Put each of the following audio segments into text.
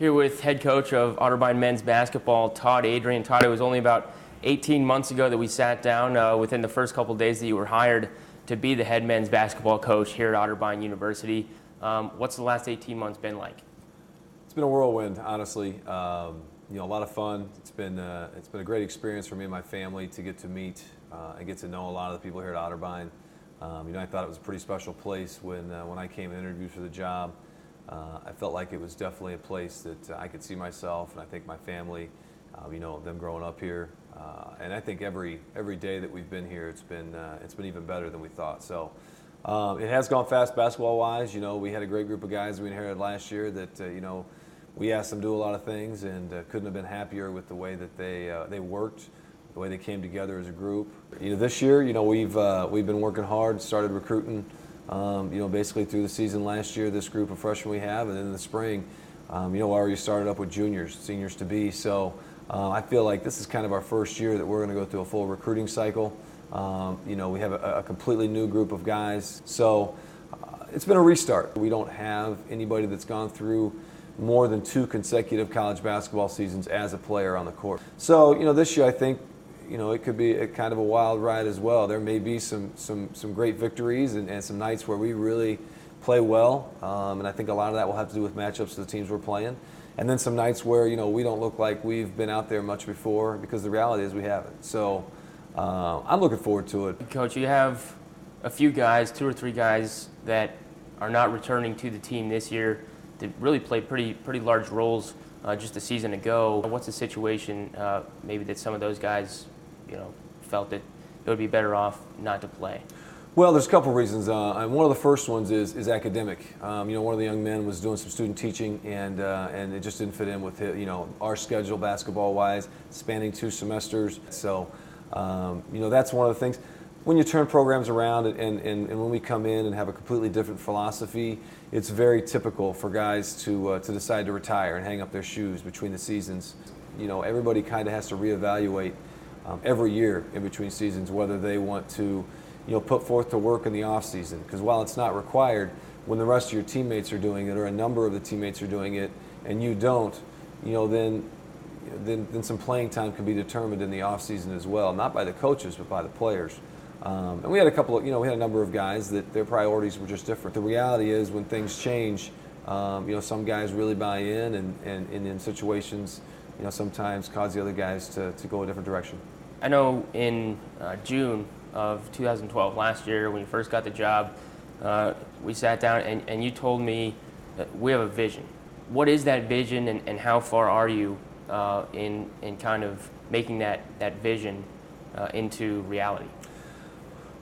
Here with head coach of Otterbein men's basketball, Todd Adrian. Todd, it was only about 18 months ago that we sat down within the first couple days that you were hired to be the head men's basketball coach here at Otterbein University. What's the last 18 months been like? It's been a whirlwind, honestly. A lot of fun. It's been a great experience for me and my family to get to meet and get to know a lot of the people here at Otterbein. I thought it was a pretty special place when I came and interviewed for the job. I felt like it was definitely a place that I could see myself, and I think my family, them growing up here, and I think every day that we've been here, it's been even better than we thought. So it has gone fast basketball-wise. We had a great group of guys we inherited last year that we asked them to do a lot of things, and couldn't have been happier with the way that they worked, the way they came together as a group. This year, we've been working hard, started recruiting. Basically through the season last year, this group of freshmen we have, and then in the spring, already started up with juniors, seniors to be. So I feel like this is kind of our first year that we're going to go through a full recruiting cycle. We have a completely new group of guys. So it's been a restart. We don't have anybody that's gone through more than 2 consecutive college basketball seasons as a player on the court. So, this year I think, it could be a kind of a wild ride as well. There may be some great victories and some nights where we really play well, and I think a lot of that will have to do with matchups of the teams we're playing. And then some nights where, we don't look like we've been out there much before, because the reality is we haven't. So I'm looking forward to it. Coach, you have a few guys, 2 or 3 guys that are not returning to the team this year that really played pretty large roles just a season ago. What's the situation maybe that some of those guys felt that it would be better off not to play? Well, there's a couple of reasons. And one of the first ones is academic. One of the young men was doing some student teaching, and it just didn't fit in with our schedule basketball-wise, spanning 2 semesters. So, that's one of the things. When you turn programs around and when we come in and have a completely different philosophy, it's very typical for guys to decide to retire and hang up their shoes between the seasons. Everybody kind of has to reevaluate every year in between seasons whether they want to put forth the work in the off season, because while it's not required, when the rest of your teammates are doing it, or a number of the teammates are doing it and you don't, then some playing time can be determined in the off season as well, not by the coaches but by the players. And we had a number of guys that their priorities were just different. The reality is, when things change, some guys really buy in, and in situations, sometimes cause the other guys to go a different direction. I know in June of 2012, last year, when you first got the job, we sat down and you told me that we have a vision. What is that vision, and how far are you in kind of making that vision into reality?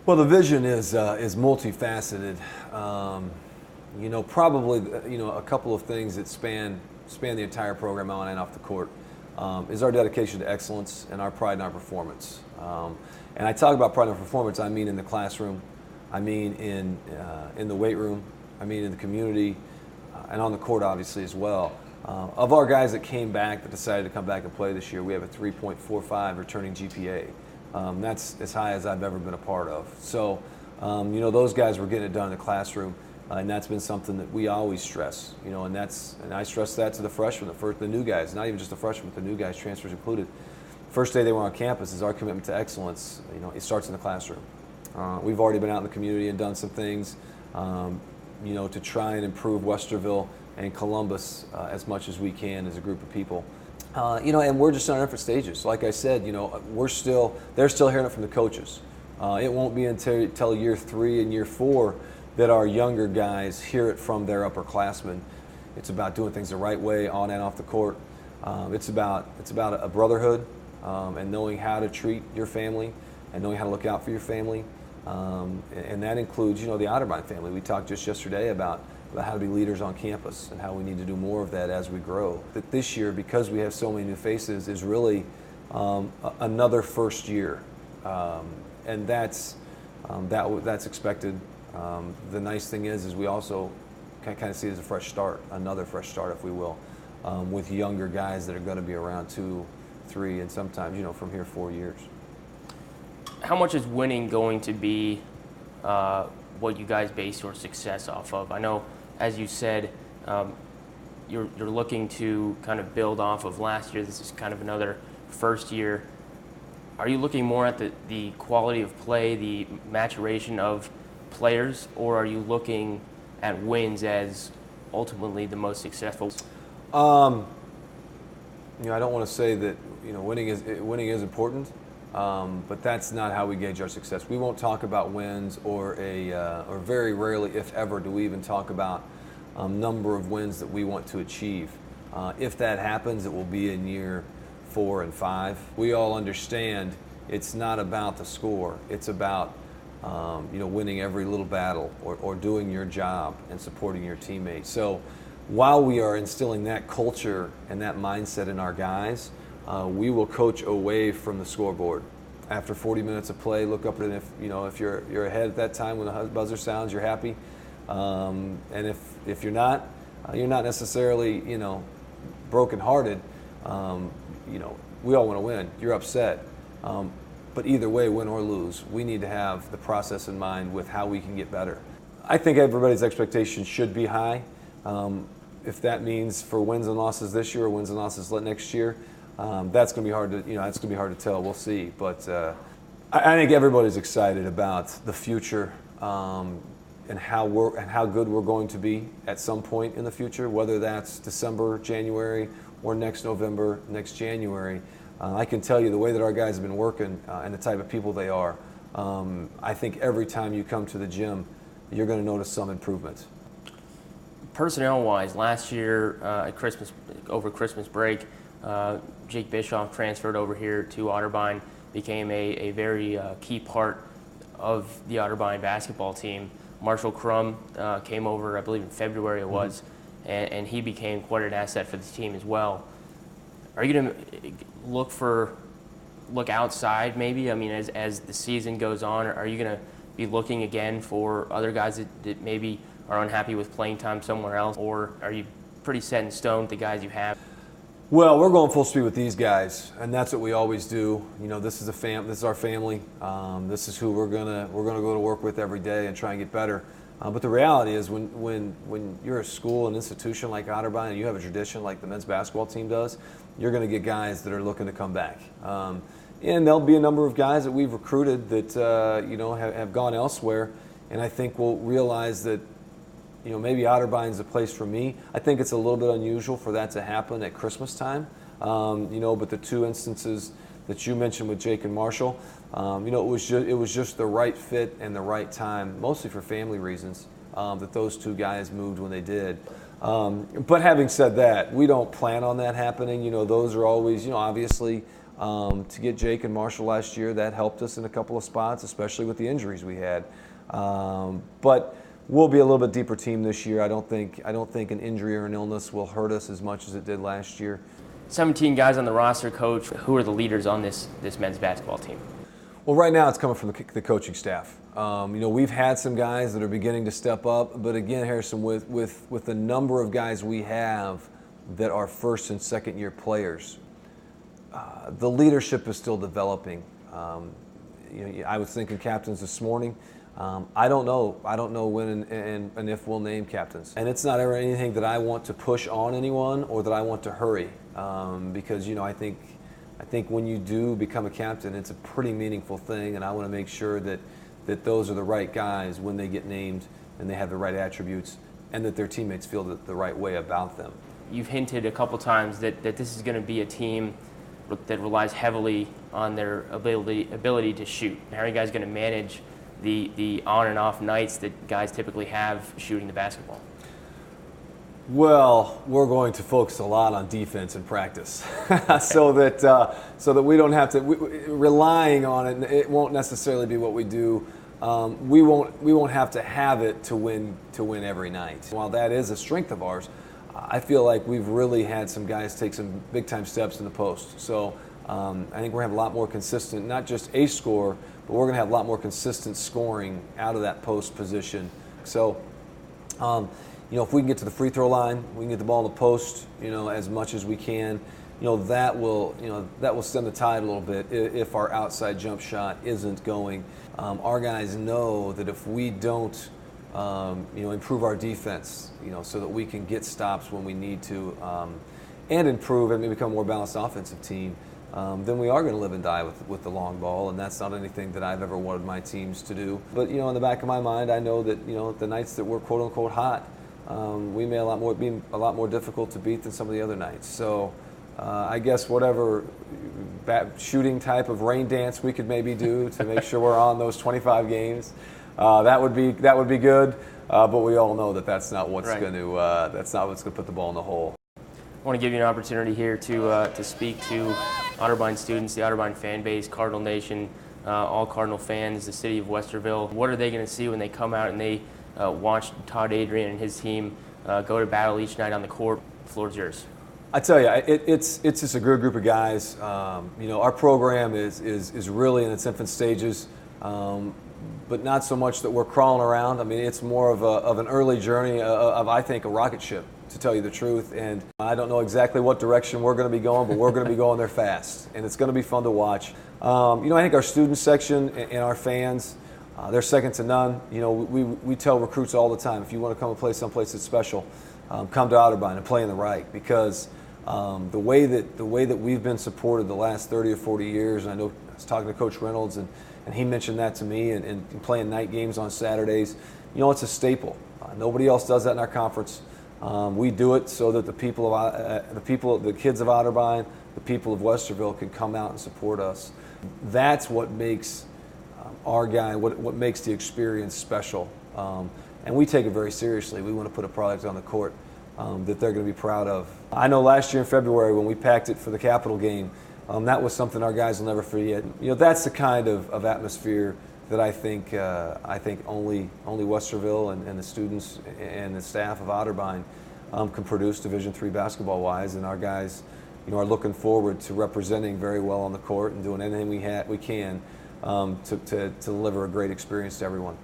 Well, the vision is multifaceted. Probably a couple of things that span the entire program on and off the court is our dedication to excellence and our pride in our performance. And I talk about pride in our performance, I mean in the classroom, I mean in the weight room, I mean in the community, and on the court obviously as well. Of our guys that came back, that decided to come back and play this year, we have a 3.45 returning GPA. That's as high as I've ever been a part of. So, those guys were getting it done in the classroom, and that's been something that we always stress. And I stress that to the freshmen, the new guys, not even just the freshmen, but the new guys, transfers included. First day they were on campus is our commitment to excellence. It starts in the classroom. We've already been out in the community and done some things, to try and improve Westerville and Columbus as much as we can as a group of people. And we're just on different stages. Like I said, they're still hearing it from the coaches. It won't be until year 3 and year 4 that our younger guys hear it from their upperclassmen. It's about doing things the right way on and off the court. It's about a brotherhood, and knowing how to treat your family and knowing how to look out for your family. And that includes, the Otterbein family. We talked just yesterday about how to be leaders on campus and how we need to do more of that as we grow. That this year, because we have so many new faces, is really another first year, and that's expected. The nice thing is we also kind of see it as a fresh start, another fresh start, if we will, with younger guys that are going to be around 2, 3, and sometimes from here 4 years. How much is winning going to be what you guys base your success off of? I know, as you said, you're looking to kind of build off of last year. This is kind of another first year. Are you looking more at the quality of play, the maturation of players, or are you looking at wins as ultimately the most successful? I don't want to say that winning is important, but that's not how we gauge our success. We won't talk about wins, or very rarely, if ever, do we even talk about number of wins that we want to achieve. If that happens, it will be in year 4 and 5. We all understand it's not about the score. It's about winning every little battle, or doing your job and supporting your teammates. So while we are instilling that culture and that mindset in our guys, we will coach away from the scoreboard. After 40 minutes of play, look up, and if you're ahead at that time when the buzzer sounds, you're happy. And if you're not necessarily brokenhearted. We all want to win. You're upset. But either way, win or lose, we need to have the process in mind with how we can get better. I think everybody's expectations should be high. If that means for wins and losses this year or wins and losses next year, that's going to be hard to tell. We'll see. But I think everybody's excited about the future, and how good we're going to be at some point in the future, whether that's December, January, or next November, next January. I can tell you the way that our guys have been working, and the type of people they are, I think every time you come to the gym, you're going to notice some improvement. Personnel-wise, last year over Christmas break, Jake Bischoff transferred over here to Otterbein, became a very key part of the Otterbein basketball team. Marshall Crum came over, I believe in February it was, and he became quite an asset for the team as well. Are you going to look outside maybe? I mean, as the season goes on, are you going to be looking again for other guys that maybe are unhappy with playing time somewhere else, or are you pretty set in stone with the guys you have? Well, we're going full speed with these guys, and that's what we always do. This is this is our family. This is who we're gonna go to work with every day and try and get better. But the reality is, when you're a school, an institution like Otterbein, and you have a tradition like the men's basketball team does, you're going to get guys that are looking to come back. And there'll be a number of guys that we've recruited that have gone elsewhere, and I think we'll realize that maybe Otterbein's a place for me. I think it's a little bit unusual for that to happen at Christmas time. But the two instances that you mentioned with Jake and Marshall, it was just the right fit and the right time, mostly for family reasons, that those two guys moved when they did. But having said that, we don't plan on that happening. Those are always, obviously, to get Jake and Marshall last year, that helped us in a couple of spots, especially with the injuries we had. But we'll be a little bit deeper team this year. I don't think an injury or an illness will hurt us as much as it did last year. 17 guys on the roster, Coach. Who are the leaders on this men's basketball team? Well, right now it's coming from the coaching staff. We've had some guys that are beginning to step up, but again, Harrison, with the number of guys we have that are first and second year players, the leadership is still developing. I was thinking captains this morning. I don't know when and if we'll name captains. And it's not ever anything that I want to push on anyone or that I want to hurry, because I think when you do become a captain, it's a pretty meaningful thing, and I want to make sure that those are the right guys when they get named and they have the right attributes, and that their teammates feel the right way about them. You've hinted a couple times that this is going to be a team that relies heavily on their ability to shoot. How are you guys going to manage the on and off nights that guys typically have shooting the basketball? Well, we're going to focus a lot on defense in practice, so that we don't have to relying on it. It won't necessarily be what we do. We won't have to have it to win every night. While that is a strength of ours, I feel like we've really had some guys take some big time steps in the post. So I think we're going to have a lot more consistent, not just a score, but we're going to have a lot more consistent scoring out of that post position. So, if we can get to the free throw line, we can get the ball in the post, as much as we can. That will stem the tide a little bit if our outside jump shot isn't going. Our guys know that if we don't improve our defense, so that we can get stops when we need to, and improve and become a more balanced offensive team, then we are going to live and die with the long ball, and that's not anything that I've ever wanted my teams to do. But in the back of my mind, I know that the nights that we're quote unquote hot, we may be a lot more difficult to beat than some of the other nights. So I guess whatever shooting type of rain dance we could maybe do to make sure we're on those 25 games, that would be good. But we all know that that's not what's going to put the ball in the hole. I want to give you an opportunity here to speak to Otterbein students, the Otterbein fan base, Cardinal Nation, all Cardinal fans, the city of Westerville. What are they going to see when they come out and they watch Todd Adrian and his team go to battle each night on the court? The floor's yours. I tell you, it's just a good group of guys. Our program is really in its infant stages, but not so much that we're crawling around. I mean, it's more of an early journey of I think a rocket ship, to tell you the truth. And I don't know exactly what direction we're going to be going, but we're going to be going there fast, and it's going to be fun to watch. I think our student section and our fans, they're second to none. We tell recruits all the time, if you want to come and play someplace that's special, come to Otterbein and play in the right, because the way that we've been supported the last 30 or 40 years, and I know I was talking to Coach Reynolds, and he mentioned that to me, and playing night games on Saturdays, it's a staple. Nobody else does that in our conference. We do it so that the kids of Otterbein, the people of Westerville can come out and support us. That's what makes what makes the experience special. And we take it very seriously. We want to put a product on the court that they're going to be proud of. I know last year in February when we packed it for the Capital game, that was something our guys will never forget. That's the kind of atmosphere that I think only Westerville and the students and the staff of Otterbein can produce Division III basketball-wise, and our guys are looking forward to representing very well on the court and doing anything we can to deliver a great experience to everyone.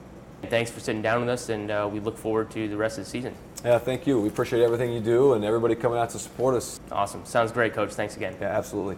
Thanks for sitting down with us, and we look forward to the rest of the season. Yeah, thank you. We appreciate everything you do and everybody coming out to support us. Awesome. Sounds great, Coach. Thanks again. Yeah, absolutely.